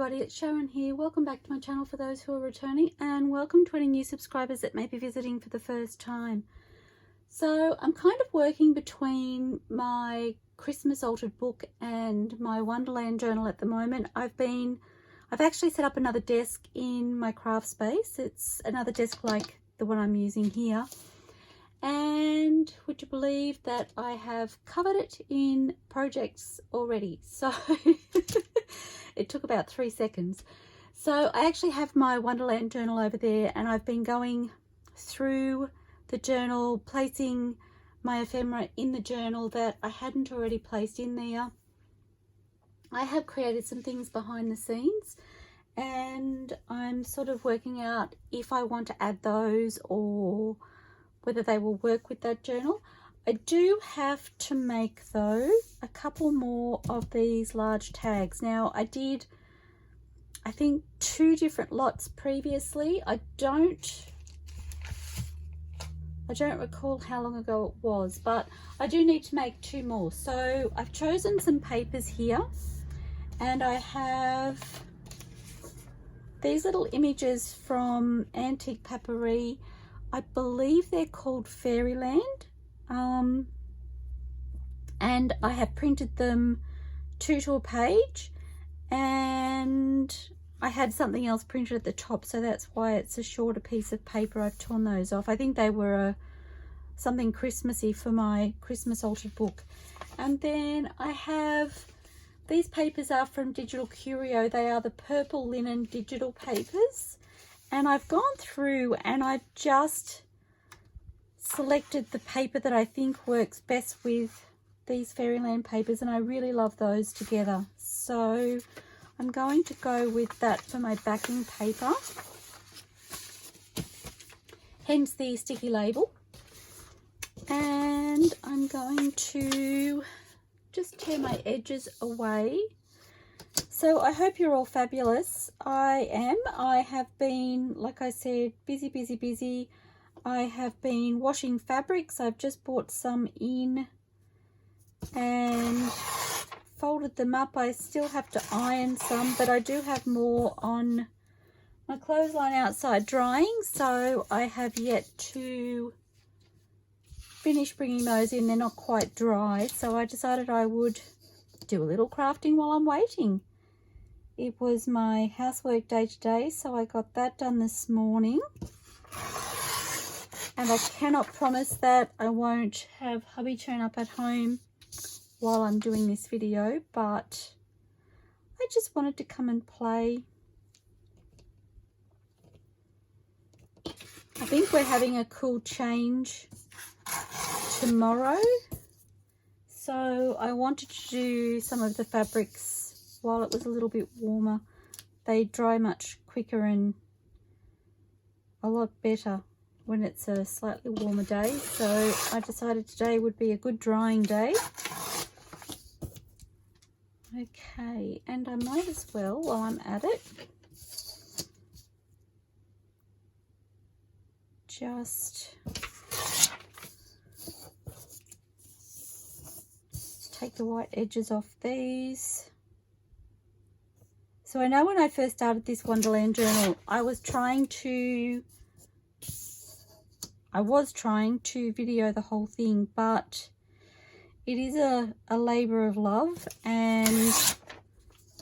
everybody, it's Sharon here. Welcome back to my channel for those who are returning, and welcome to any new subscribers that may be visiting for the first time. So I'm kind of working between my Christmas altered book and my Wonderland journal at the moment. I've actually set up another desk in my craft space. It's another desk like the one I'm using here. And would you believe that I have covered it in projects already? So it took about 3 seconds. So I actually have my Wonderland journal over there, and I've been going through the journal, placing my ephemera in the journal that I hadn't already placed in there. I have created some things behind the scenes, and I'm sort of working out if I want to add those or whether they will work with that journal. I do have to make, though, a couple more of these large tags. Now, I did, I think, 2 different lots previously. I don't recall how long ago it was, but I do need to make 2 more. So I've chosen some papers here, and I have these little images from AntiquePaperie. I believe they're called Fairyland, and I have printed them 2 to a page, and I had something else printed at the top, so that's why it's a shorter piece of paper. I've torn those off. I think they were something Christmassy for my Christmas altered book. And then I have, these papers are from DigitalCurio. They are the purple linen digital papers. And I've gone through and I've just selected the paper that I think works best with these Fairyland papers, and I really love those together. So I'm going to go with that for my backing paper, hence the sticky label. And I'm going to just tear my edges away. So I hope you're all fabulous. I am. I have been, like I said, busy. I have been washing fabrics. I've just bought some in and folded them up. I still have to iron some, but I do have more on my clothesline outside drying, so I have yet to finish bringing those in. They're not quite dry, so I decided I would do a little crafting while I'm waiting. It was my housework day today, so I got that done this morning. And I cannot promise that I won't have hubby turn up at home while I'm doing this video, but I just wanted to come and play. I think we're having a cool change tomorrow, so I wanted to do some of the fabrics while it was a little bit warmer. They dry much quicker and a lot better when it's a slightly warmer day, so I decided today would be a good drying day. Okay, and I might as well, while I'm at it, just take the white edges off these. So I know when I first started this Wonderland journal, I was trying to video the whole thing, but it is a labor of love, and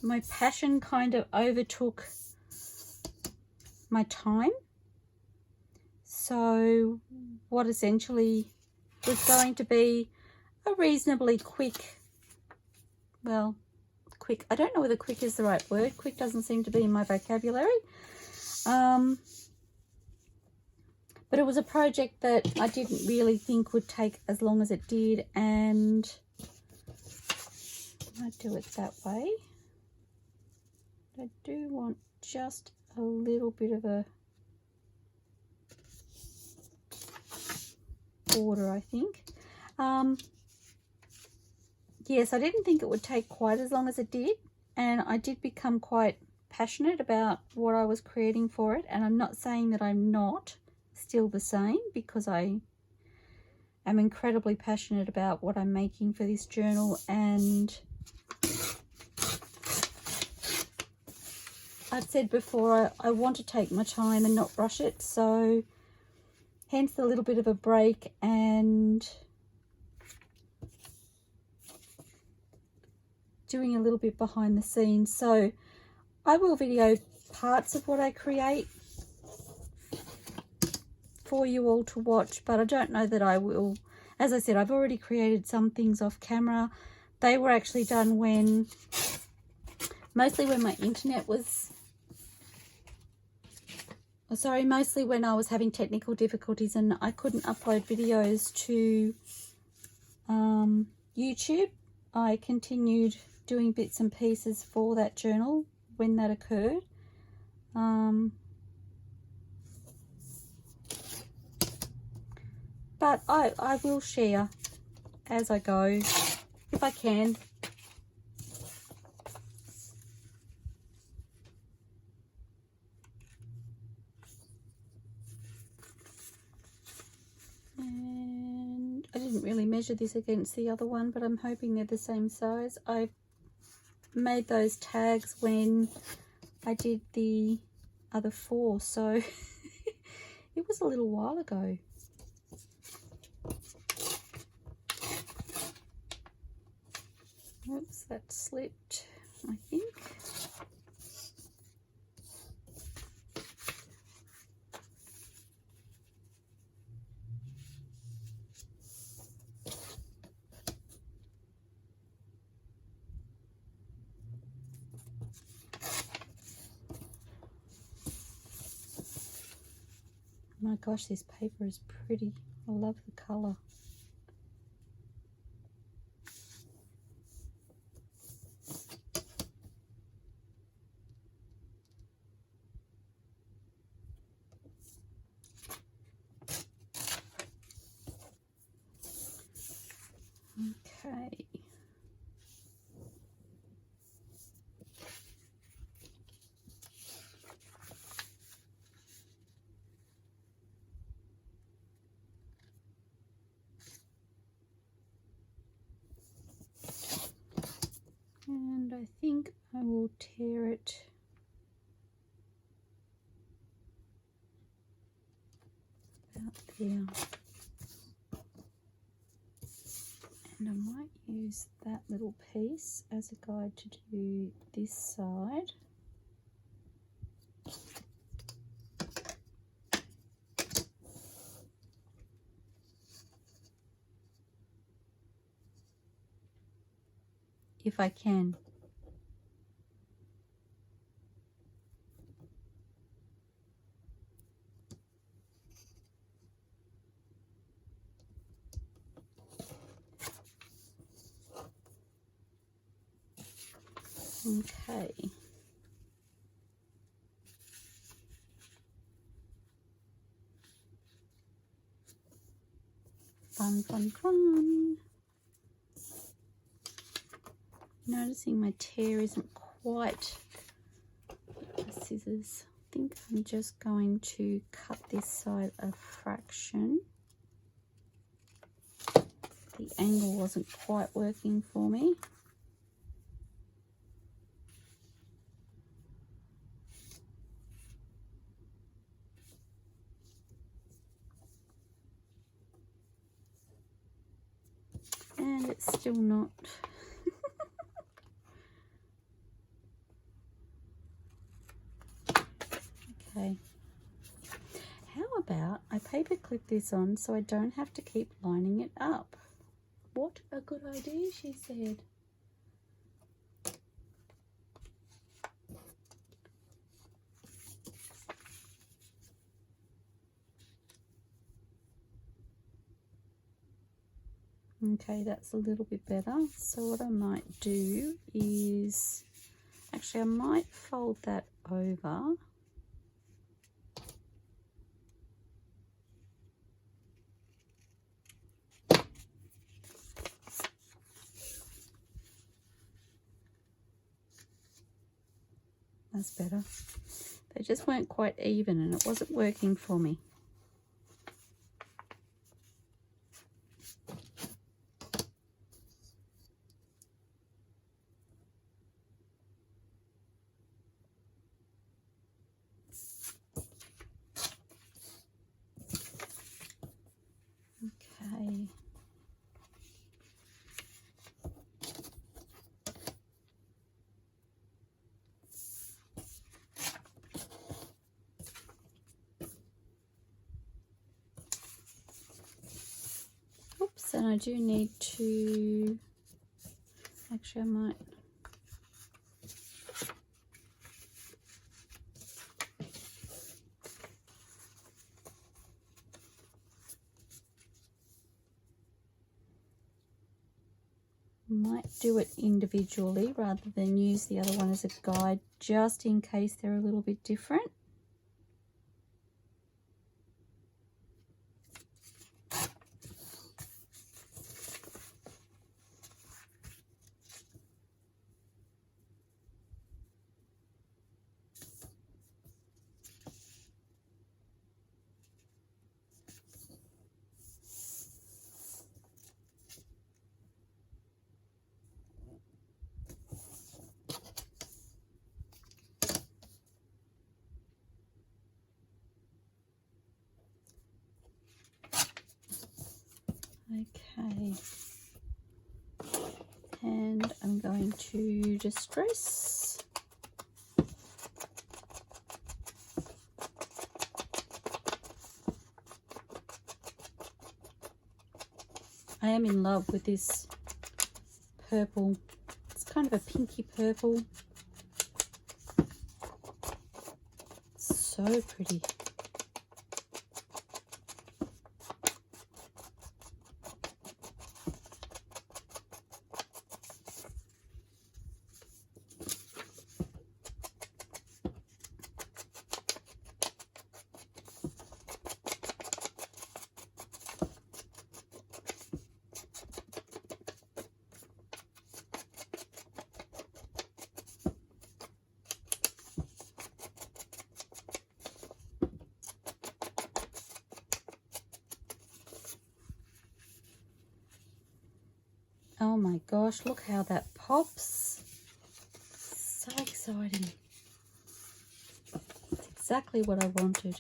my passion kind of overtook my time. So what essentially was going to be a reasonably quick, well, quick, I don't know whether quick is the right word. Quick doesn't seem to be in my vocabulary. But it was a project that I didn't really think would take as long as it did, and I do it that way. I do want just a little bit of a border, I think. Yes, I didn't think it would take quite as long as it did, and I did become quite passionate about what I was creating for it. And I'm not saying that I'm not still the same, because I am incredibly passionate about what I'm making for this journal, and I've said before, I want to take my time and not rush it, so hence the little bit of a break and doing a little bit behind the scenes. So I will video parts of what I create for you all to watch, but I don't know that I will. As I said, I've already created some things off camera. They were actually done when, mostly when my internet was, mostly when I was having technical difficulties and I couldn't upload videos to YouTube. I continued doing bits and pieces for that journal when that occurred. But I will share as I go, if I can. And I didn't really measure this against the other one, but I'm hoping they're the same size. I made those tags when I did the other 4, so it was a little while ago. Oops, that slipped, I think. My gosh, this paper is pretty. I love the colour. Okay. And I think I will tear it about there. And I might use that little piece as a guide to do this side. If I can. Okay. Fun, fun, fun. Noticing my tear isn't quite the scissors. I think I'm just going to cut this side a fraction. The angle wasn't quite working for me. And it's still not. Okay. How about I paper clip this on so I don't have to keep lining it up? What a good idea, she said. Okay, that's a little bit better. So what I might do is, actually I might fold that over. That's better. They just weren't quite even and it wasn't working for me. and I do need to, actually I might do it individually rather than use the other one as a guide, just in case they're a little bit different. Okay, and I'm going to distress. I am in love with this purple. It's kind of a pinky purple. It's so pretty. Oh my gosh, look how that pops. So exciting. It's exactly what I wanted.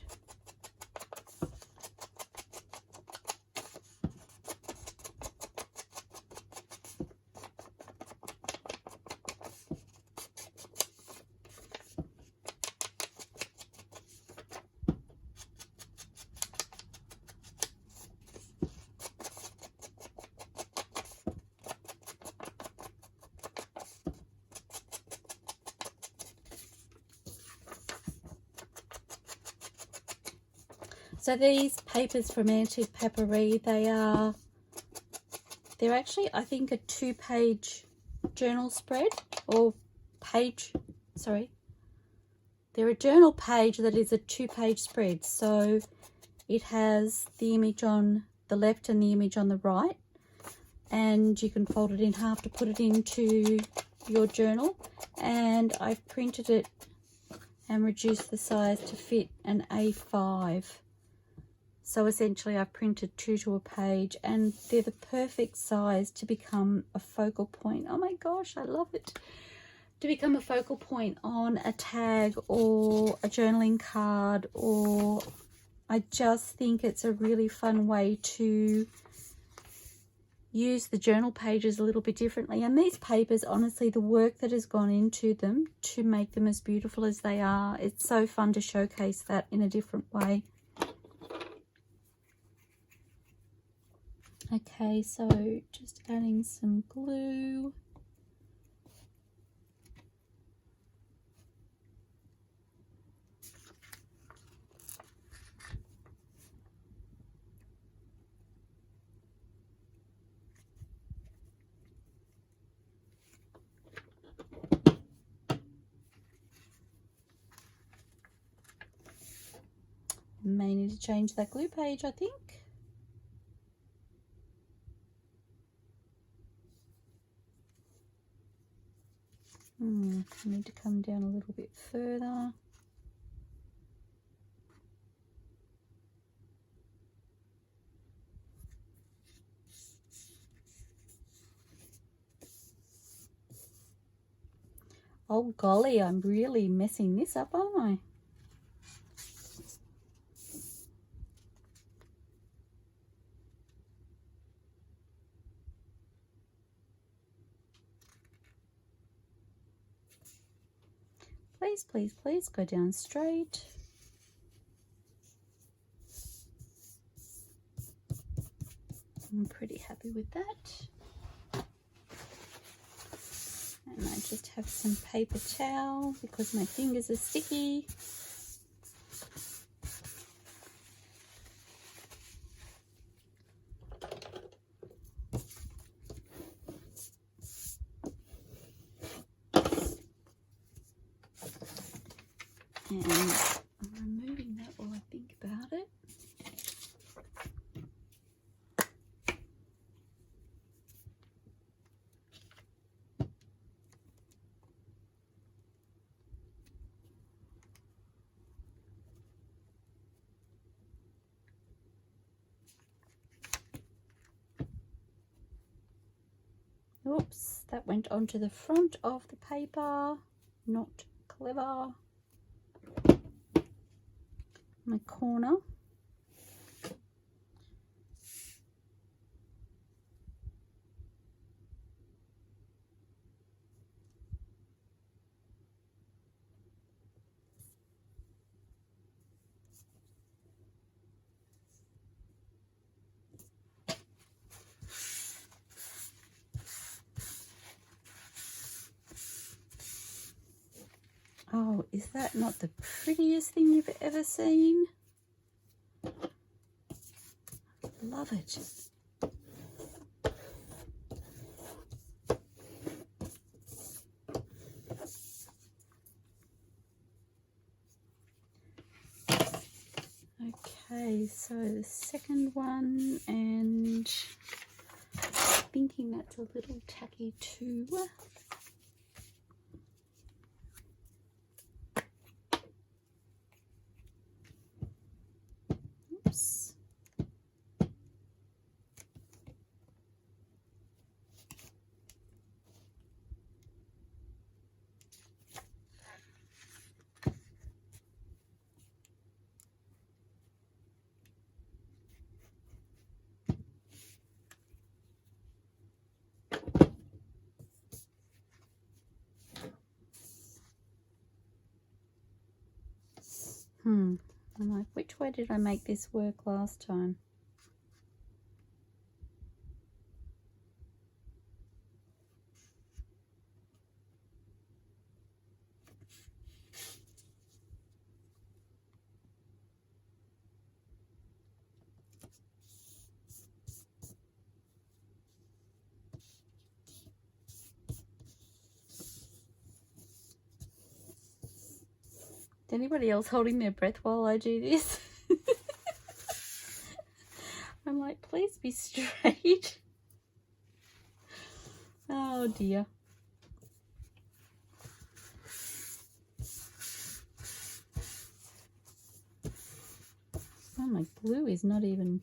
So these papers from AntiquePaperie, they're actually, I think, a 2-page journal spread, or page, sorry. They're a journal page that is a 2-page spread. So it has the image on the left and the image on the right, and you can fold it in half to put it into your journal. And I've printed it and reduced the size to fit an A5. So essentially I've printed 2 to a page, and they're the perfect size to become a focal point. Oh my gosh, I love it. To become a focal point on a tag or a journaling card, or I just think it's a really fun way to use the journal pages a little bit differently. And these papers, honestly, the work that has gone into them to make them as beautiful as they are, it's so fun to showcase that in a different way. Okay, so just adding some glue. May need to change that glue page, I think. I need to come down a little bit further. Oh golly, I'm really messing this up, aren't I? Please, please, please go down straight. I'm pretty happy with that. And I just have some paper towel because my fingers are sticky. And I'm removing that while I think about it. Oops, that went onto the front of the paper. Not clever. My corner. Oh, is that not the prettiest thing you've ever seen? Love it. Okay, so the second one, and thinking that's a little tacky too. Oops. I'm like, which way did I make this work last time? Is anybody else holding their breath while I do this? I'm like, please be straight. Oh dear. Oh, my glue is not even...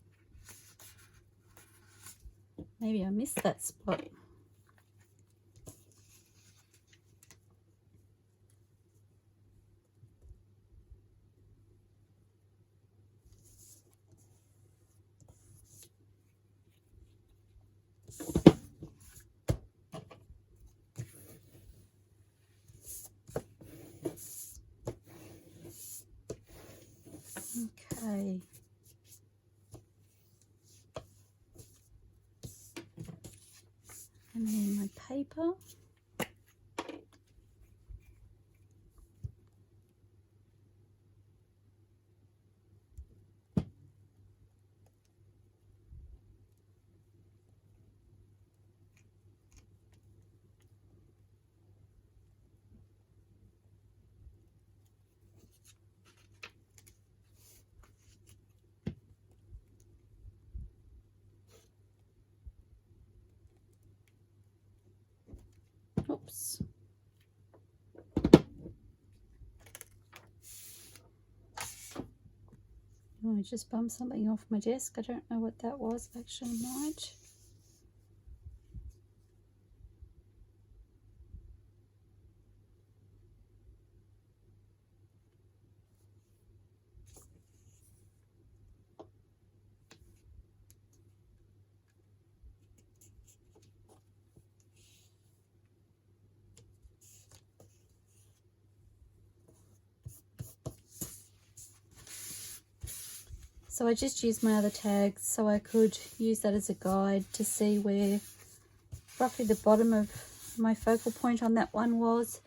Maybe I missed that spot. Okay. And then my paper. Oops. Oh, I just bumped something off my desk. I don't know what that was. Actually, might. So I just used my other tags so I could use that as a guide to see where roughly the bottom of my focal point on that one was.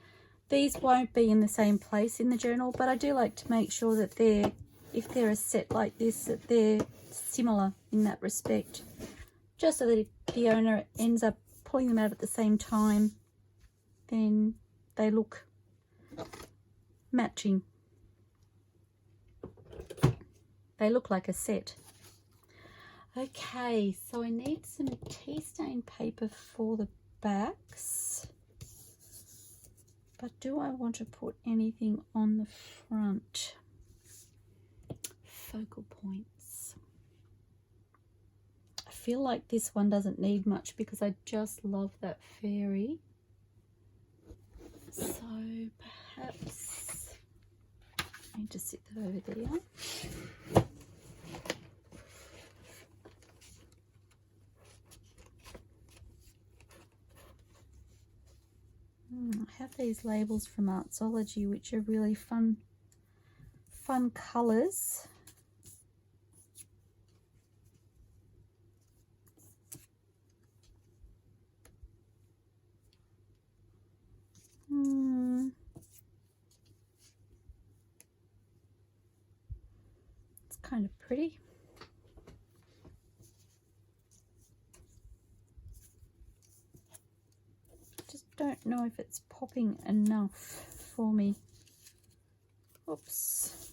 These won't be in the same place in the journal, but I do like to make sure that if they're a set like this, that they're similar in that respect, just so that if the owner ends up pulling them out at the same time, then they look matching. They look like a set. Okay, so I need some tea stain paper for the backs. But do I want to put anything on the front? Focal points. I feel like this one doesn't need much because I just love that fairy. So perhaps I need to sit that over there. I have these labels from Artzology, which are really fun colours. It's kind of pretty. Don't know if it's popping enough for me. Oops.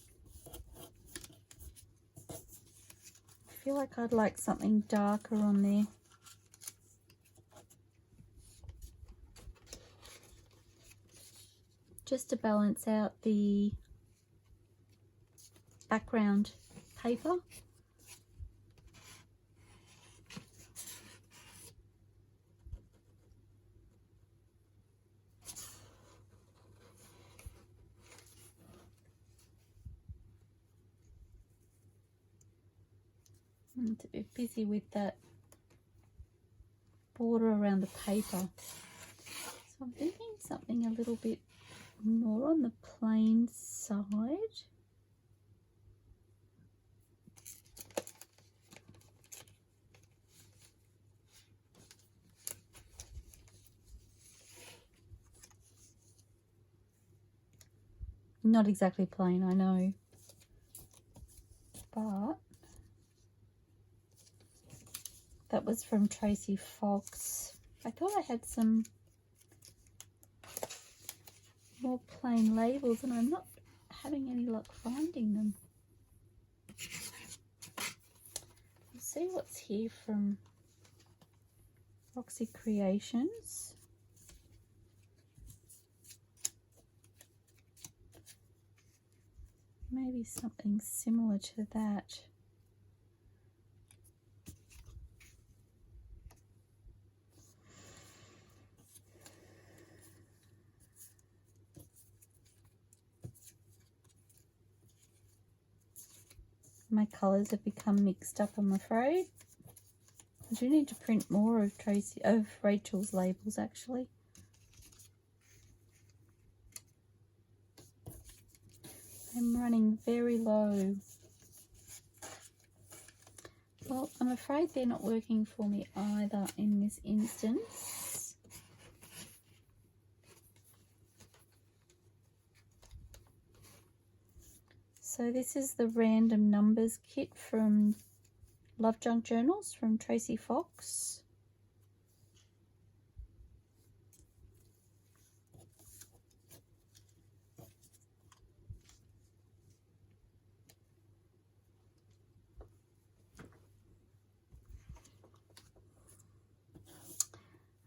I feel like I'd like something darker on there. Just to balance out the background paper. I'm a bit busy with that border around the paper. So I'm thinking something a little bit more on the plain side. Not exactly plain, I know, but that was from Tracie Fox. I thought I had some more plain labels and I'm not having any luck finding them. We'll see what's here from Roxy Creations. Maybe something similar to that. My colours have become mixed up, I'm afraid. I do need to print more of Rachel's labels actually. I'm running very low. Well, I'm afraid they're not working for me either in this instance. So this is the random numbers kit from LoveJunkJournals from Tracie Fox.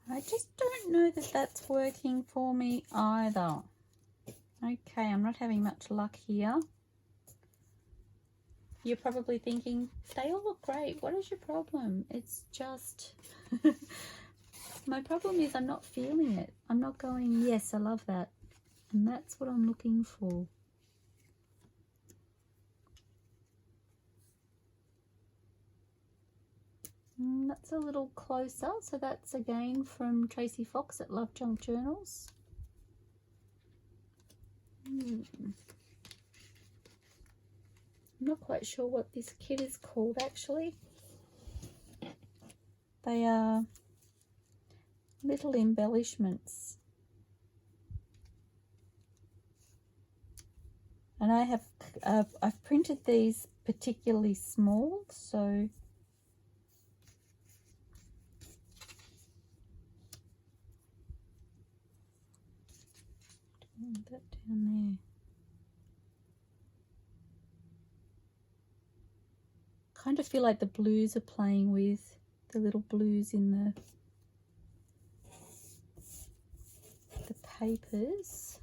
I just don't know that that's working for me either. Okay, I'm not having much luck here. You're probably thinking, they all look great. What is your problem? It's just, my problem is I'm not feeling it. I'm not going, yes, I love that. And that's what I'm looking for. That's a little closer. So that's again from Tracie Fox at LoveJunkJournals. I'm not quite sure what this kit is called actually. They are little embellishments. And I have, I've printed these particularly small, so that down there. Kind of feel like the blues are playing with the little blues in the papers.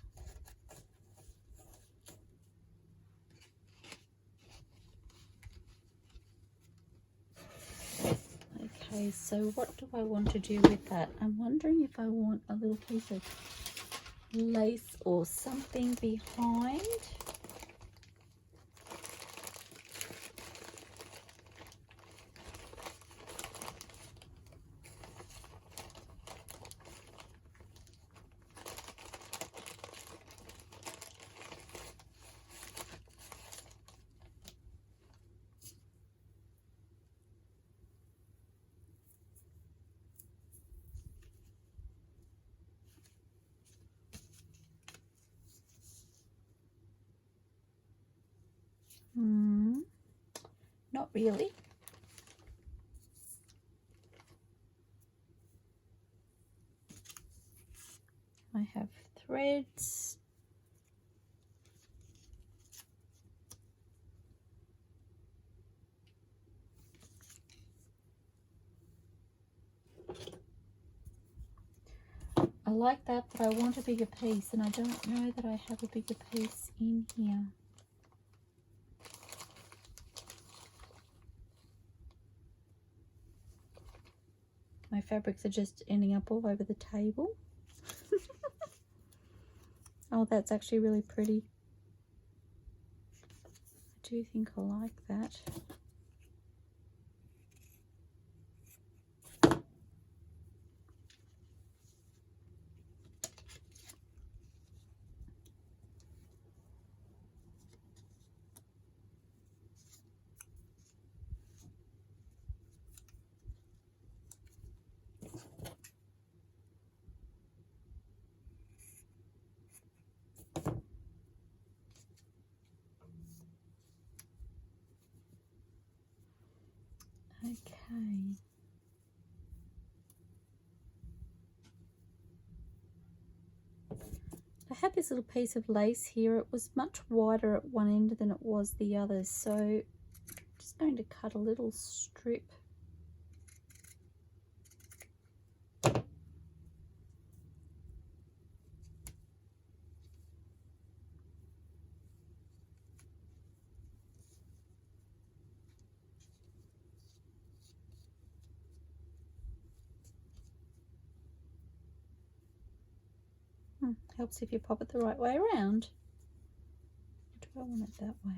Okay, so what do I want to do with that? I'm wondering if I want a little piece of lace or something behind. Not really. I have threads. I like that, but I want a bigger piece, and I don't know that I have a bigger piece in here. My fabrics are just ending up all over the table. Oh, that's actually really pretty. I do think I like that. Okay. I had this little piece of lace here. It was much wider at one end than it was the other, so I'm just going to cut a little strip. Helps if you pop it the right way around. Or do I want it that way?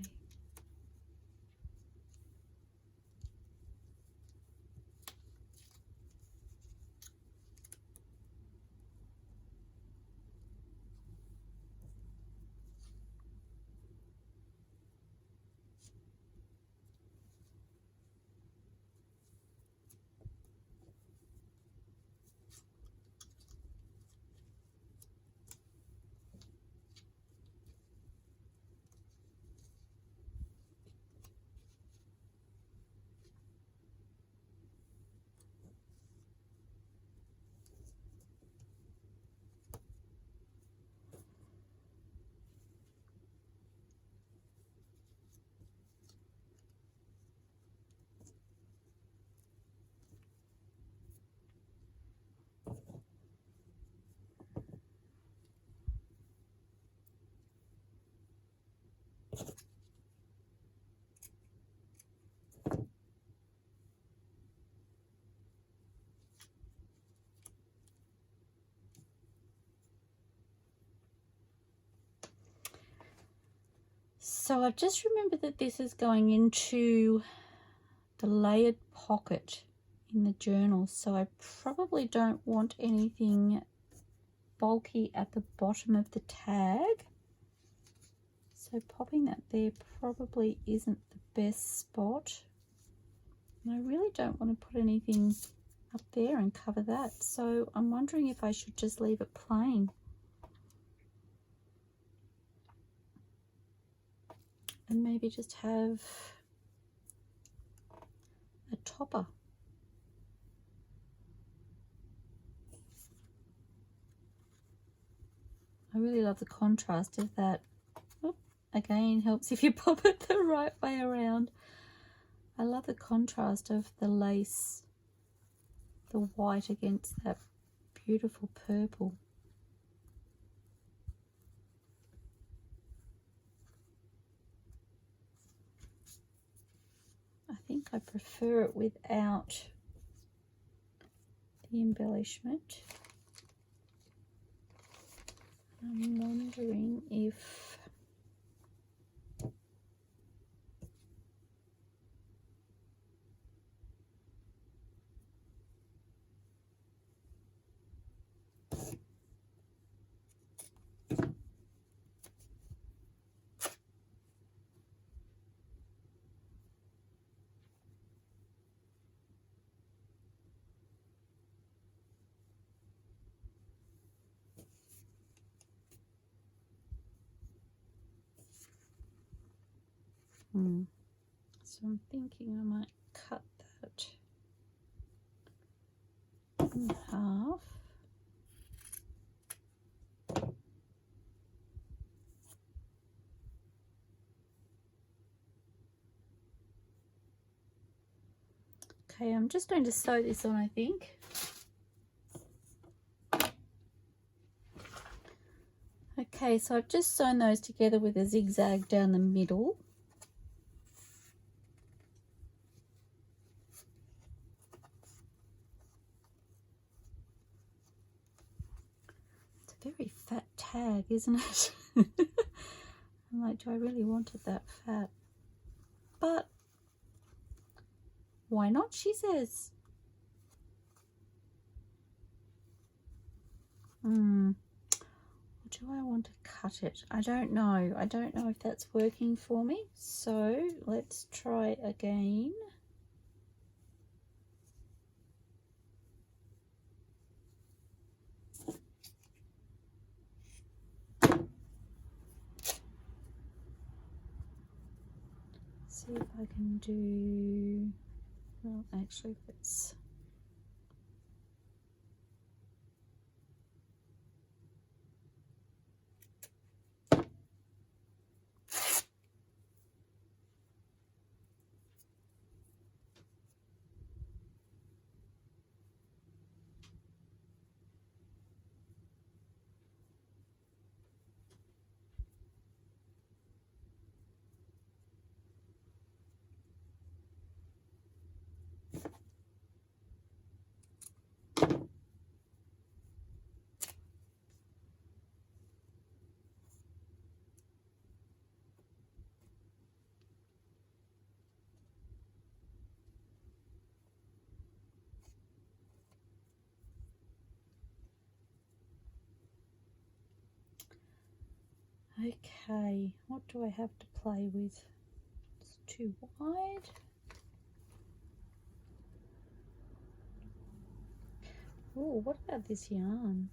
So I've just remembered that this is going into the layered pocket in the journal, so I probably don't want anything bulky at the bottom of the tag. So So popping that there probably isn't the best spot. And I really don't want to put anything up there and cover that. So I'm wondering if I should just leave it plain. And maybe just have a topper. I really love the contrast of that. Oop, again, helps if you pop it the right way around. I love the contrast of the lace, the white against that beautiful purple. I think I prefer it without the embellishment. I'm wondering if so I'm thinking I might cut that in half. Okay, I'm just going to sew this on, I think. Okay, so I've just sewn those together with a zigzag down the middle. It's a very fat tag, isn't it? I'm like, do I really want it that fat? But why not, she says. Do I want to cut it? I don't know. I don't know if that's working for me. So let's try again. See if I can do, well, actually let's, okay, what do I have to play with? It's too wide. Oh, what about this yarn?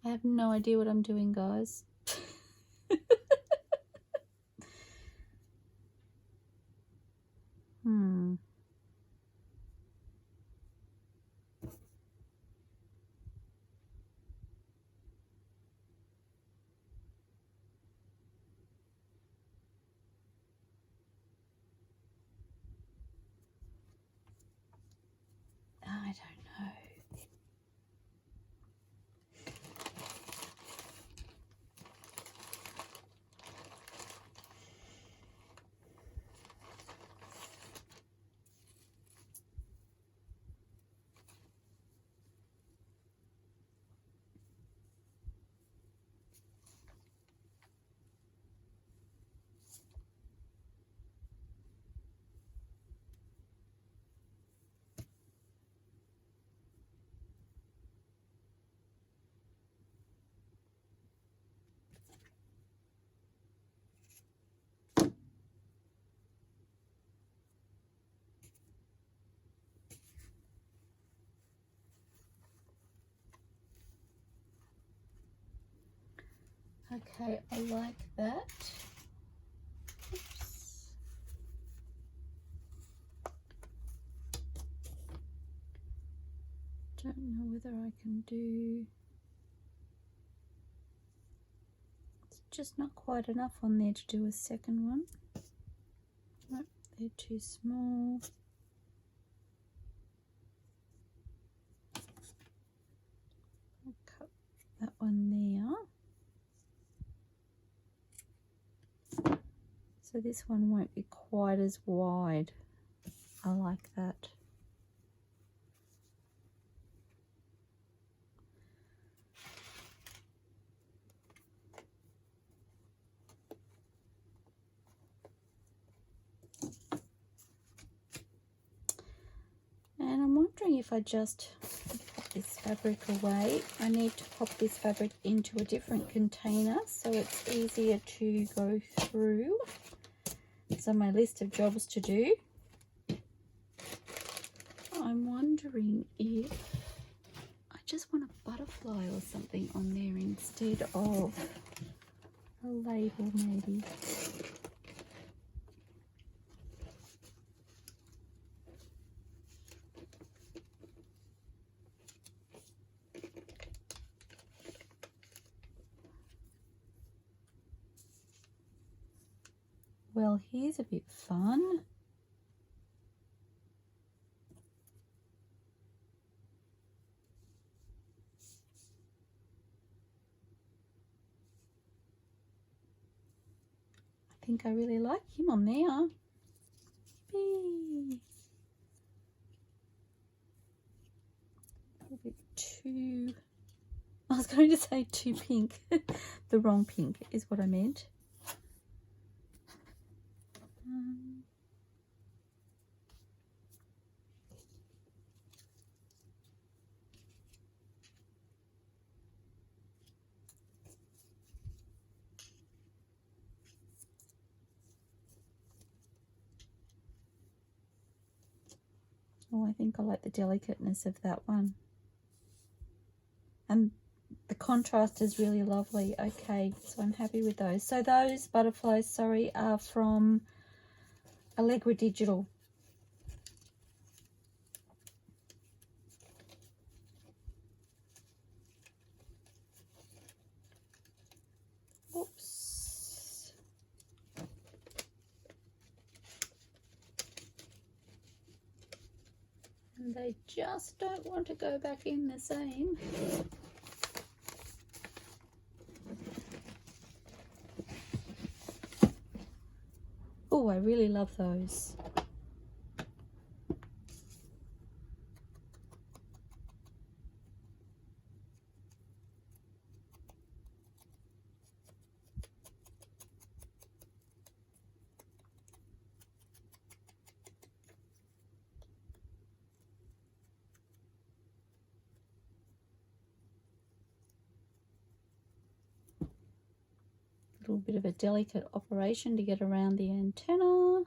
I have no idea what I'm doing, guys. I don't know. Okay, I like that. Oops. Don't know whether I can do, it's just not quite enough on there to do a second one. Nope, they're too small. I'll cut that one there. So this one won't be quite as wide. I like that. And I'm wondering if I just pop this fabric away. I need to pop this fabric into a different container so it's easier to go through. It's on my list of jobs to do. I'm wondering if I just want a butterfly or something on there instead of a label maybe. Well, here's a bit fun. I think I really like him on there. Whee! A little bit too, I was going to say too pink. The wrong pink is what I meant. Oh, I think I like the delicateness of that one. And the contrast is really lovely. Okay, so I'm happy with those. So those butterflies, sorry, are from Allegradigital. Oops. And they just don't want to go back in the same. Oh, I really love those. A little bit of a delicate operation to get around the antenna.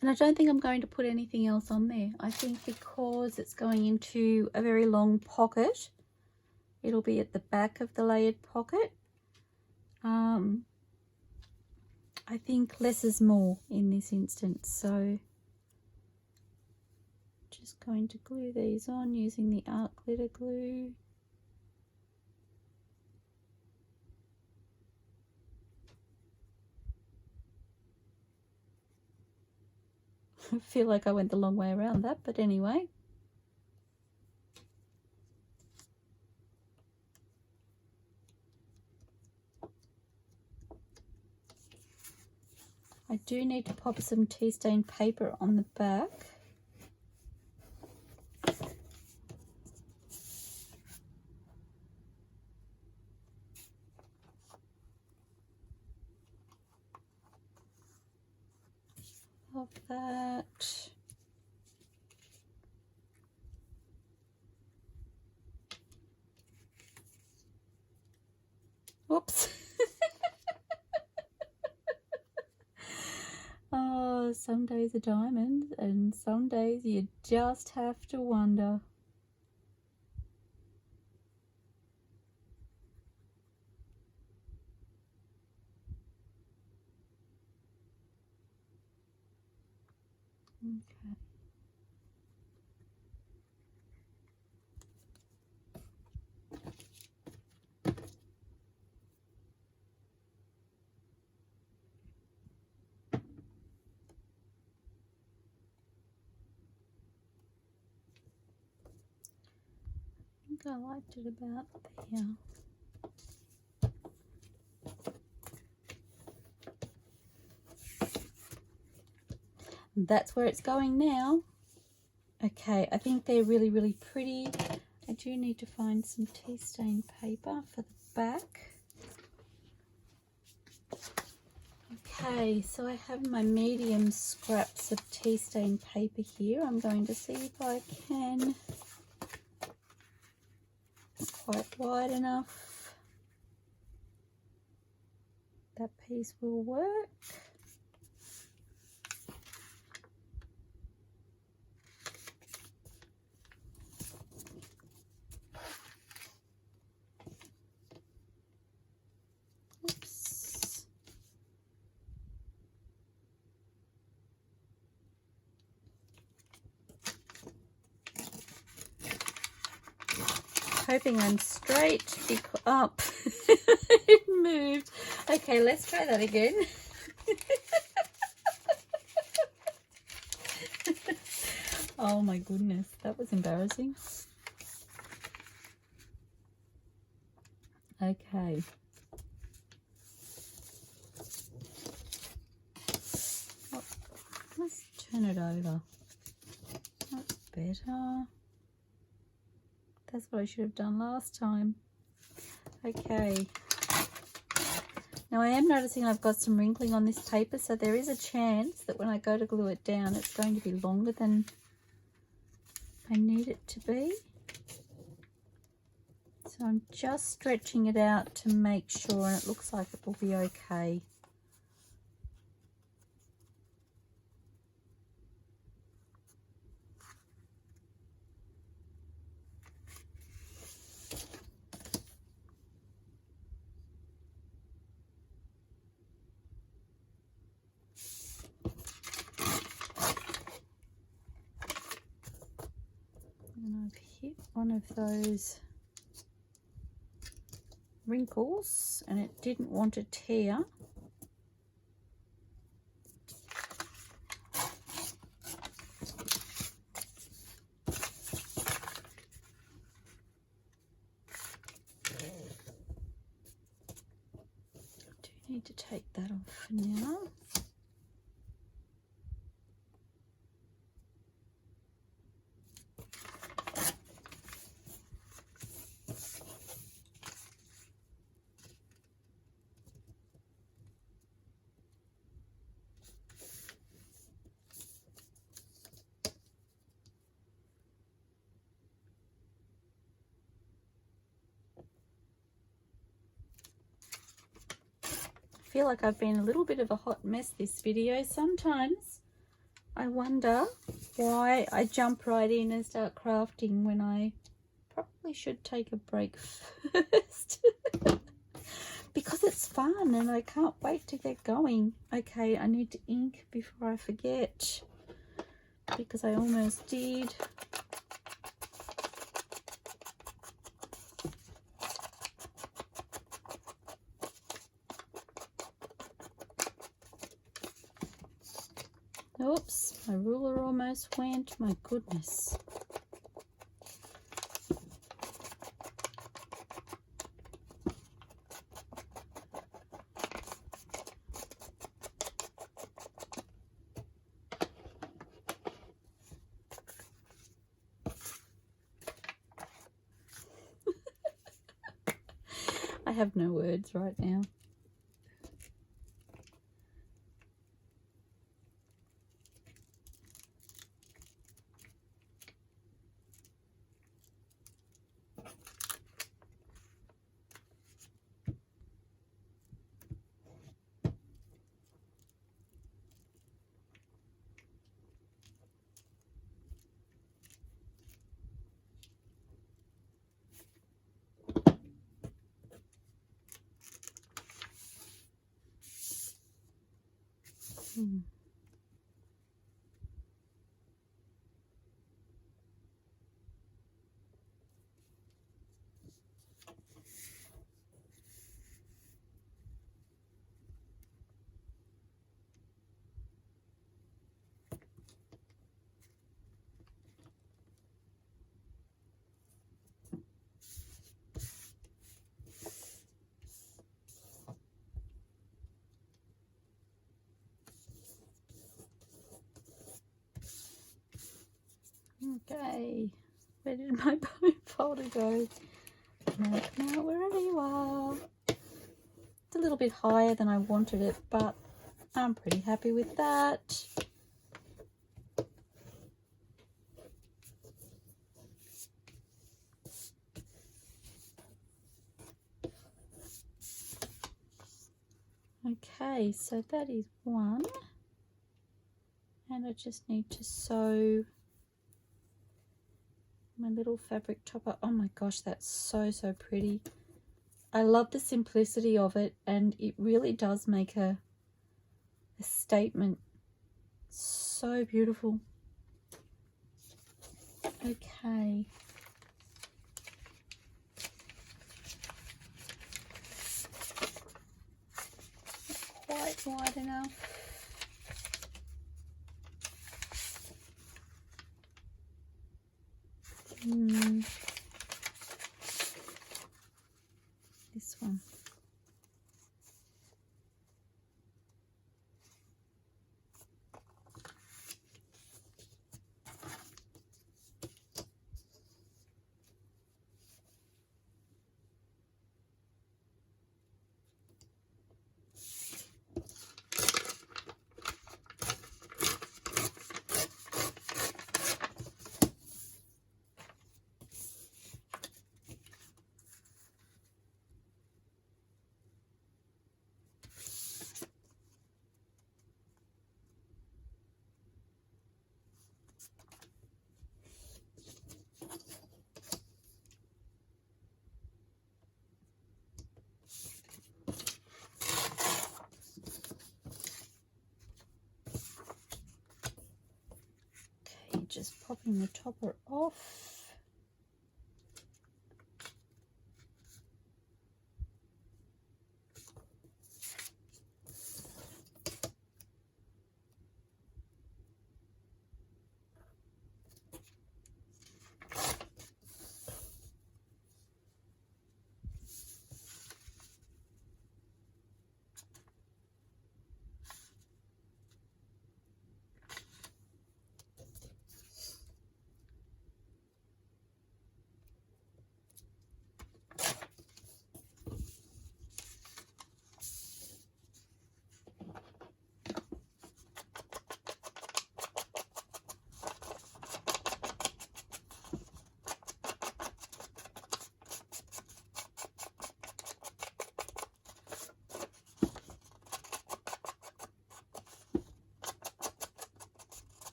And I don't think I'm going to put anything else on there. I think because it's going into a very long pocket, it'll be at the back of the layered pocket. I think less is more in this instance, so just going to glue these on using the art glitter glue. I feel like I went the long way around that, but anyway. I do need to pop some tea stain paper on the back. Of that. Whoops. Oh, some days are diamonds and some days you just have to wonder. Okay. I think I liked it about there. That's where it's going now. Okay, I think they're really, really pretty. I do need to find some tea stain paper for the back. Okay, so I have my medium scraps of tea stain paper here. I'm going to see if I can, it's quite wide enough. That piece will work. Hoping I'm straight because up. It moved. Okay, let's try that again. Oh my goodness, that was embarrassing. Okay. Oh, let's turn it over. That's better. That's what I should have done last time. Okay. Now I am noticing I've got some wrinkling on this paper, so there is a chance that when I go to glue it down, it's going to be longer than I need it to be. So I'm just stretching it out to make sure, and it looks like it will be okay. And I've hit one of those wrinkles and it didn't want to tear. I do need to take that off for now. I feel like I've been a little bit of a hot mess this video. Sometimes I wonder why I jump right in and start crafting when I probably should take a break first. Because it's fun and I can't wait to get going. Okay, I need to ink before I forget, because I almost did. Oops, my ruler almost went. My goodness. I have no words right now. Okay, where did my bone folder go? Come out wherever you are. It's a little bit higher than I wanted it, but I'm pretty happy with that. Okay, so that is one. And I just need to sew my little fabric topper. Oh my gosh, that's so pretty. I love the simplicity of it, and it really does make a statement. So beautiful. Okay. Not quite wide enough. This one. Just popping the topper off.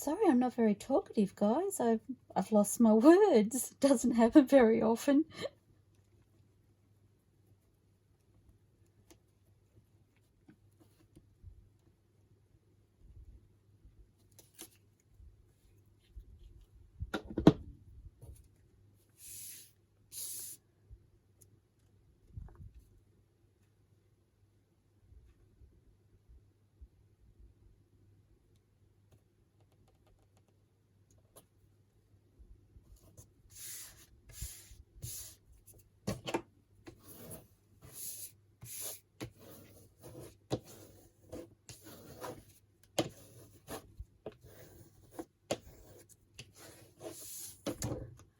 Sorry, I'm not very talkative, guys. I've lost my words. It doesn't happen very often.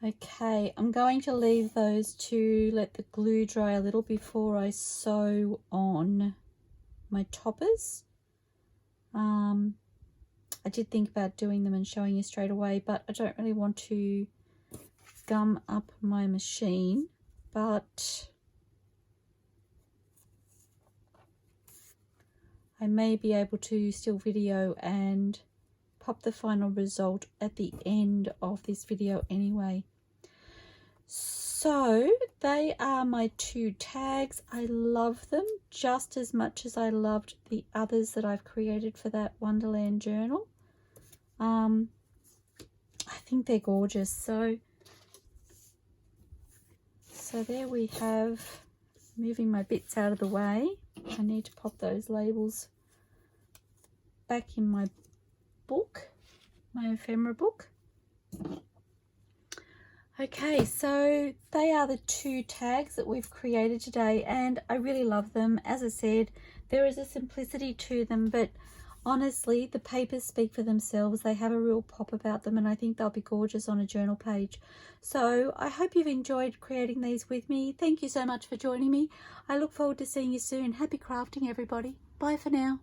Okay, I'm going to leave those to let the glue dry a little before I sew on my toppers. I did think about doing them and showing you straight away, but I don't really want to gum up my machine, but I may be able to still video and pop the final result at the end of this video anyway. So they are my 2 tags. I love them just as much as I loved the others that I've created for that Wonderland journal. I think they're gorgeous. So there we have, moving my bits out of the way. I need to pop those labels back in my book, my ephemera book. Okay, so they are the 2 tags that we've created today, and I really love them. As I said, there is a simplicity to them, but honestly, the papers speak for themselves. They have a real pop about them, and I think they'll be gorgeous on a journal page. So I hope you've enjoyed creating these with me. Thank you so much for joining me. I look forward to seeing you soon. Happy crafting, everybody. Bye for now.